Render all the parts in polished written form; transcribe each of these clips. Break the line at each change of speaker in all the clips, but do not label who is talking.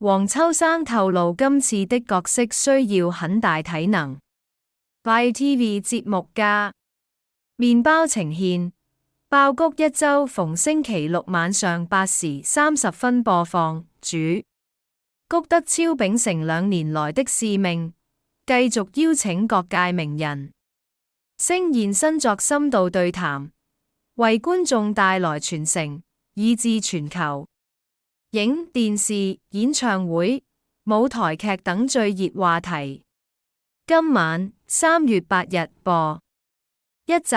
黃秋生透露今次的角色需要很大體能。ViuTV 節目家麵包呈現爆谷一周逢星期六晚上8時30分播放。主谷德超秉承2年來的使命，繼續邀請各界名人星現身作深度對談，為觀眾帶來傳承，以至全球影、電視、演唱會、舞台劇等最熱話題。今晚3月8日播一集，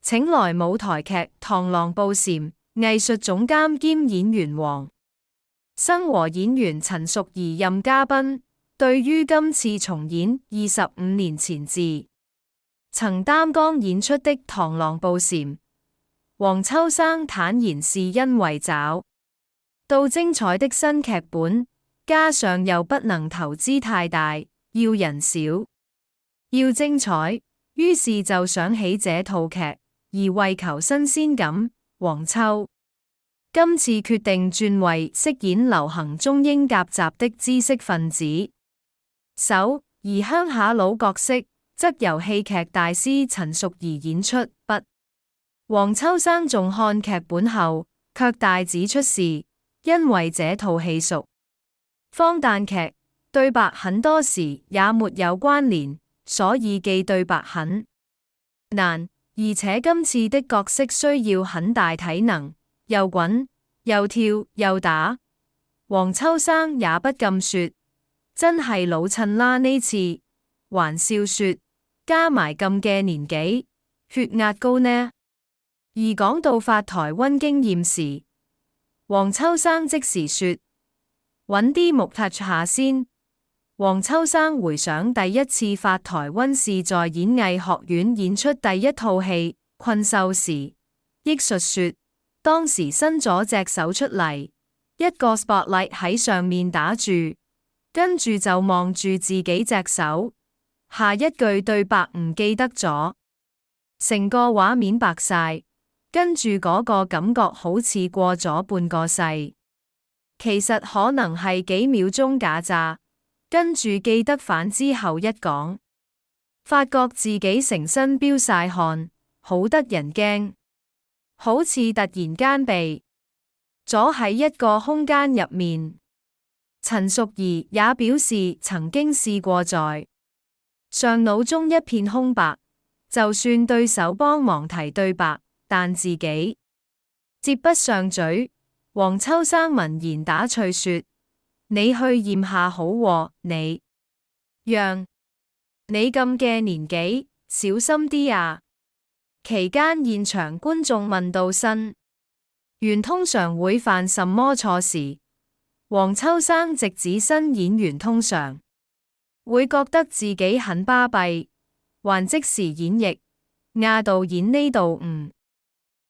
請來舞台劇《螳螂捕蟬》藝術總監兼演員黃生和演員陳淑儀任嘉賓。對於今次重演25年前自曾擔綱演出的《螳螂捕蟬》，黃秋生坦言是因為找到精彩的新劇本，加上又不能投資太大，要人少，要精彩，於是就想起這套劇。而為求新鮮感，黃秋今次決定轉為飾演流行中英夾雜的知識分子手，而鄉下佬角色則由戲劇大師陳淑儀演出。不，黃秋生仲看劇本後，卻大指出是因為這套戲屬荒誕劇，對白很多時也沒有關聯，所以記對白很難，而且今次的角色需要很大體能，又滾又跳又打。黃秋生也不禁說：真係老襯啦呢次，還笑說加埋咁嘅年紀，血壓高呢。而講到發台灣經驗時，黃秋生即時說：揾啲木 touch 下先。黃秋生回想第一次發台灣是在演藝學院演出第一套戲《困獸》時，憶述說當時伸咗隻手出嚟，一個 spotlight 喺上面打住，跟住就望住自己隻手，下一句對白唔記得咗，成個畫面白晒，跟住嗰個感覺好似過咗半個世，其實可能係幾秒鐘假咋，跟住記得反之後一講，發覺自己成身飆晒汗，好得人驚，好似突然間被咗喺一個空間入面。陳淑儀也表示曾經試過在上腦中一片空白，就算對手幫忙提對白，但自己接不上嘴。黃秋生聞言打趣說：你去驗下好喎，你讓你咁嘅年紀小心啲啊。期間現場觀眾問到新員通常會犯什麼錯時，黃秋生直指新演員通常會覺得自己很巴閉，還即時演繹：導演呢度唔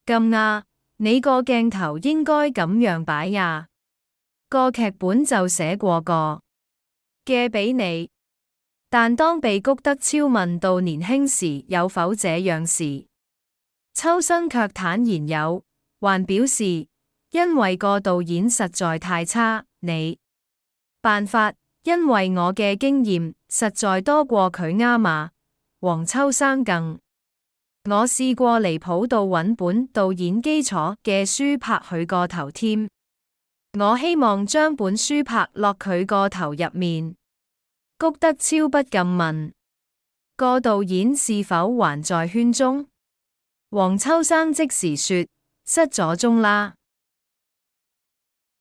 咁你個鏡頭應該咁樣擺呀，個劇本就寫過個嘅俾你。但當被谷德超問到年輕時有否這樣時，秋生卻坦言有，還表示因為個導演實在太差，你辦法，因為我嘅經驗實在多過佢啱嘛。黃秋生更我試過離譜到揾本導演基礎嘅書拍佢個頭添，我希望將本書拍落佢個頭入面。谷德超不禁問：個導演是否還在圈中？黃秋生即時說：失咗蹤啦。